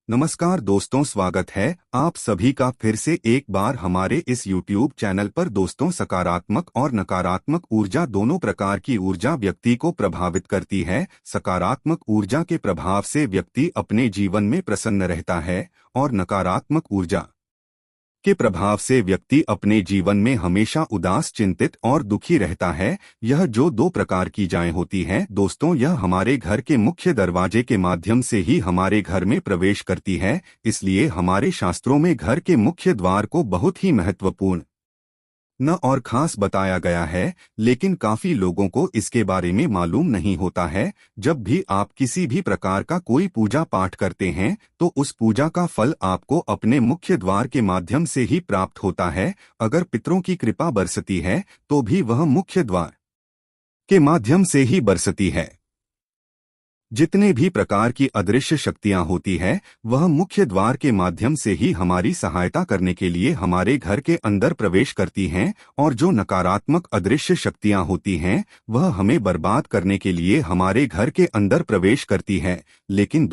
नमस्कार दोस्तों, स्वागत है आप सभी का फिर से एक बार हमारे इस YouTube चैनल पर। दोस्तों, सकारात्मक और नकारात्मक ऊर्जा दोनों प्रकार की ऊर्जा व्यक्ति को प्रभावित करती है। सकारात्मक ऊर्जा के प्रभाव से व्यक्ति अपने जीवन में प्रसन्न रहता है और नकारात्मक ऊर्जा के प्रभाव से व्यक्ति अपने जीवन में हमेशा उदास, चिंतित और दुखी रहता है। यह जो दो प्रकार की ऊर्जाएं होती हैं दोस्तों, यह हमारे घर के मुख्य दरवाजे के माध्यम से ही हमारे घर में प्रवेश करती है। इसलिए हमारे शास्त्रों में घर के मुख्य द्वार को बहुत ही महत्वपूर्ण न और खास बताया गया है, लेकिन काफी लोगों को इसके बारे में मालूम नहीं होता है। जब भी आप किसी भी प्रकार का कोई पूजा पाठ करते हैं तो उस पूजा का फल आपको अपने मुख्य द्वार के माध्यम से ही प्राप्त होता है। अगर पितरों की कृपा बरसती है तो भी वह मुख्य द्वार के माध्यम से ही बरसती है। जितने भी प्रकार की अदृश्य शक्तियां होती है वह मुख्य द्वार के माध्यम से ही हमारी सहायता करने के लिए हमारे घर के अंदर प्रवेश करती हैं, और जो नकारात्मक अदृश्य शक्तियां होती हैं वह हमें बर्बाद करने के लिए हमारे घर के अंदर प्रवेश करती है। लेकिन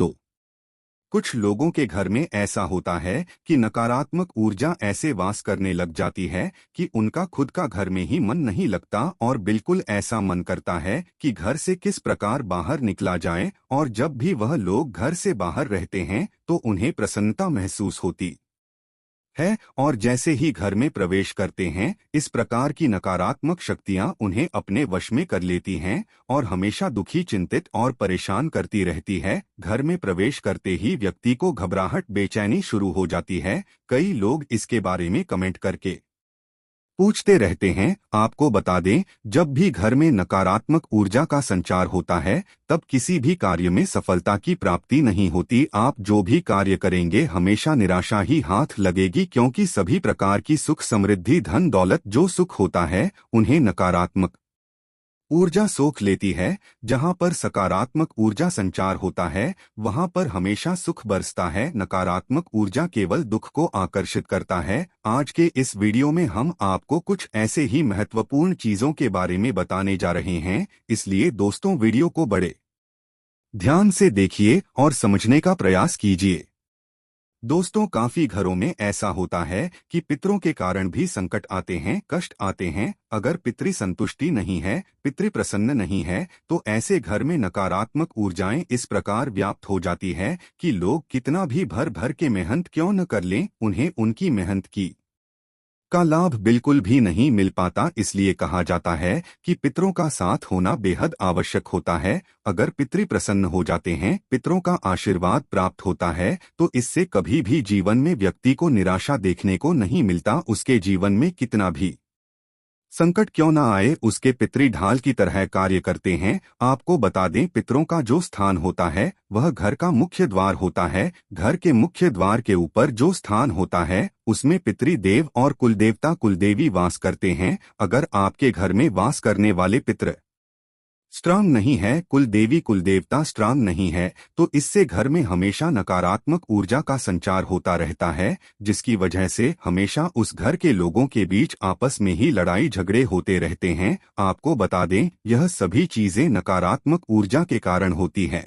कुछ लोगों के घर में ऐसा होता है कि नकारात्मक ऊर्जा ऐसे वास करने लग जाती है कि उनका खुद का घर में ही मन नहीं लगता, और बिल्कुल ऐसा मन करता है कि घर से किस प्रकार बाहर निकला जाए। और जब भी वह लोग घर से बाहर रहते हैं तो उन्हें प्रसन्नता महसूस होती है, और जैसे ही घर में प्रवेश करते हैं इस प्रकार की नकारात्मक शक्तियां उन्हें अपने वश में कर लेती हैं और हमेशा दुखी, चिंतित और परेशान करती रहती है। घर में प्रवेश करते ही व्यक्ति को घबराहट, बेचैनी शुरू हो जाती है। कई लोग इसके बारे में कमेंट करके पूछते रहते हैं। आपको बता दें, जब भी घर में नकारात्मक ऊर्जा का संचार होता है तब किसी भी कार्य में सफलता की प्राप्ति नहीं होती। आप जो भी कार्य करेंगे हमेशा निराशा ही हाथ लगेगी, क्योंकि सभी प्रकार की सुख, समृद्धि, धन दौलत जो सुख होता है उन्हें नकारात्मक ऊर्जा सोख लेती है। जहां पर सकारात्मक ऊर्जा संचार होता है वहां पर हमेशा सुख बरसता है। नकारात्मक ऊर्जा केवल दुख को आकर्षित करता है। आज के इस वीडियो में हम आपको कुछ ऐसे ही महत्वपूर्ण चीजों के बारे में बताने जा रहे हैं, इसलिए दोस्तों वीडियो को बड़े ध्यान से देखिए और समझने का प्रयास कीजिए। दोस्तों, काफी घरों में ऐसा होता है कि पितरों के कारण भी संकट आते हैं, कष्ट आते हैं। अगर पितृ संतुष्टि नहीं है, पितृ प्रसन्न नहीं है, तो ऐसे घर में नकारात्मक ऊर्जाएं इस प्रकार व्याप्त हो जाती है कि लोग कितना भी भर भर के मेहनत क्यों न कर लें, उन्हें उनकी मेहनत की का लाभ बिल्कुल भी नहीं मिल पाता। इसलिए कहा जाता है कि पितरों का साथ होना बेहद आवश्यक होता है। अगर पितृ प्रसन्न हो जाते हैं, पितरों का आशीर्वाद प्राप्त होता है, तो इससे कभी भी जीवन में व्यक्ति को निराशा देखने को नहीं मिलता। उसके जीवन में कितना भी संकट क्यों न आए, उसके पितृ ढाल की तरह कार्य करते हैं। आपको बता दें, पितरों का जो स्थान होता है वह घर का मुख्य द्वार होता है। घर के मुख्य द्वार के ऊपर जो स्थान होता है उसमें पितृदेव और कुलदेवता, कुलदेवी वास करते हैं। अगर आपके घर में वास करने वाले पितृ स्ट्रांग नहीं है, कुल देवी कुलदेवता स्ट्रांग नहीं है, तो इससे घर में हमेशा नकारात्मक ऊर्जा का संचार होता रहता है, जिसकी वजह से हमेशा उस घर के लोगों के बीच आपस में ही लड़ाई झगड़े होते रहते हैं। आपको बता दें, यह सभी चीजें नकारात्मक ऊर्जा के कारण होती है।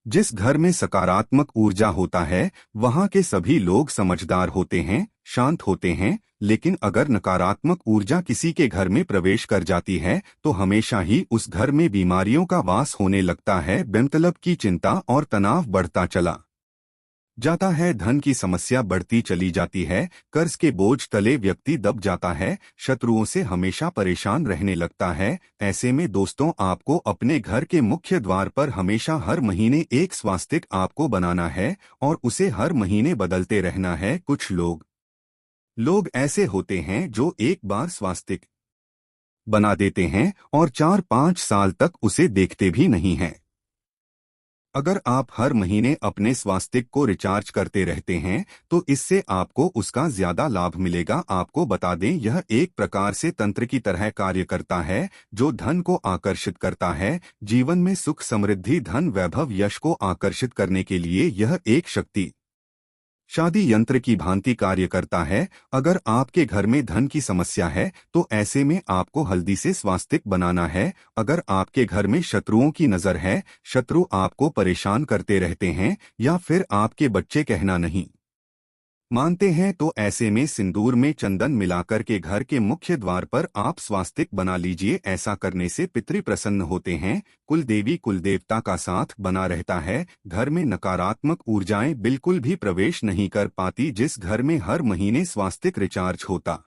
जिस घर में सकारात्मक ऊर्जा होता है वहां के सभी लोग समझदार होते हैं, शांत होते हैं। लेकिन अगर नकारात्मक ऊर्जा किसी के घर में प्रवेश कर जाती है तो हमेशा ही उस घर में बीमारियों का वास होने लगता है। बेमतलब की चिंता और तनाव बढ़ता चला जाता है, धन की समस्या बढ़ती चली जाती है, कर्ज के बोझ तले व्यक्ति दब जाता है, शत्रुओं से हमेशा परेशान रहने लगता है। ऐसे में दोस्तों, आपको अपने घर के मुख्य द्वार पर हमेशा हर महीने एक स्वास्तिक आपको बनाना है और उसे हर महीने बदलते रहना है। कुछ लोग ऐसे होते हैं जो एक बार स्वास्तिक बना देते हैं और 4-5 साल तक उसे देखते भी नहीं हैं। अगर आप हर महीने अपने स्वास्तिक को रिचार्ज करते रहते हैं तो इससे आपको उसका ज्यादा लाभ मिलेगा। आपको बता दें, यह एक प्रकार से तंत्र की तरह कार्य करता है जो धन को आकर्षित करता है। जीवन में सुख, समृद्धि, धन, वैभव, यश को आकर्षित करने के लिए यह एक शादी यंत्र की भांति कार्य करता है। अगर आपके घर में धन की समस्या है तो ऐसे में आपको हल्दी से स्वास्तिक बनाना है। अगर आपके घर में शत्रुओं की नजर है, शत्रु आपको परेशान करते रहते हैं या फिर आपके बच्चे कहना नहीं मानते हैं, तो ऐसे में सिंदूर में चंदन मिलाकर के घर के मुख्य द्वार पर आप स्वास्तिक बना लीजिए। ऐसा करने से पितृ प्रसन्न होते हैं, कुल देवी कुल देवता का साथ बना रहता है। घर में नकारात्मक ऊर्जाएं बिल्कुल भी प्रवेश नहीं कर पाती। जिस घर में हर महीने स्वास्तिक रिचार्ज होता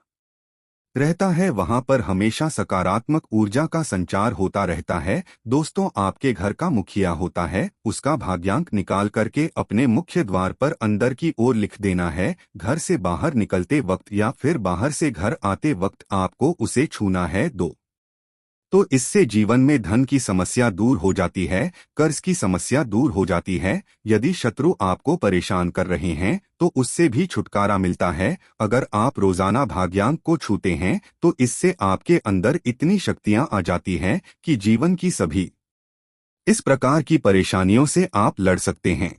रहता है वहां पर हमेशा सकारात्मक ऊर्जा का संचार होता रहता है। दोस्तों, आपके घर का मुखिया होता है, उसका भाग्यांक निकाल करके अपने मुख्य द्वार पर अंदर की ओर लिख देना है। घर से बाहर निकलते वक्त या फिर बाहर से घर आते वक्त आपको उसे छूना है। तो इससे जीवन में धन की समस्या दूर हो जाती है, कर्ज की समस्या दूर हो जाती है। यदि शत्रु आपको परेशान कर रहे हैं तो उससे भी छुटकारा मिलता है। अगर आप रोजाना भाग्यांक को छूते हैं तो इससे आपके अंदर इतनी शक्तियां आ जाती हैं कि जीवन की सभी इस प्रकार की परेशानियों से आप लड़ सकते हैं।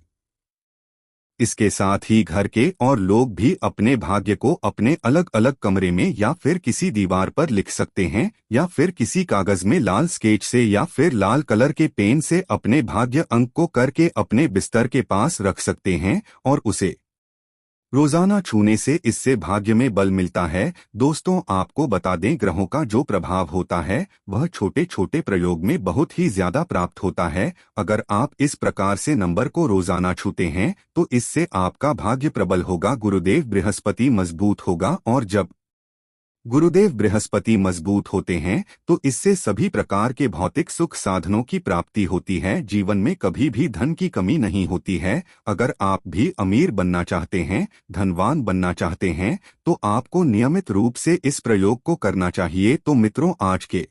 इसके साथ ही घर के और लोग भी अपने भाग्य को अपने अलग अलग कमरे में या फिर किसी दीवार पर लिख सकते हैं या फिर किसी कागज में लाल स्केच से या फिर लाल कलर के पेन से अपने भाग्य अंक को करके अपने बिस्तर के पास रख सकते हैं और उसे रोजाना छूने से इससे भाग्य में बल मिलता है। दोस्तों, आपको बता दें, ग्रहों का जो प्रभाव होता है वह छोटे छोटे प्रयोग में बहुत ही ज्यादा प्राप्त होता है। अगर आप इस प्रकार से नंबर को रोजाना छूते हैं तो इससे आपका भाग्य प्रबल होगा, गुरुदेव बृहस्पति मजबूत होगा। और जब गुरुदेव बृहस्पति मजबूत होते हैं तो इससे सभी प्रकार के भौतिक सुख साधनों की प्राप्ति होती है। जीवन में कभी भी धन की कमी नहीं होती है। अगर आप भी अमीर बनना चाहते हैं, धनवान बनना चाहते हैं, तो आपको नियमित रूप से इस प्रयोग को करना चाहिए। तो मित्रों, आज के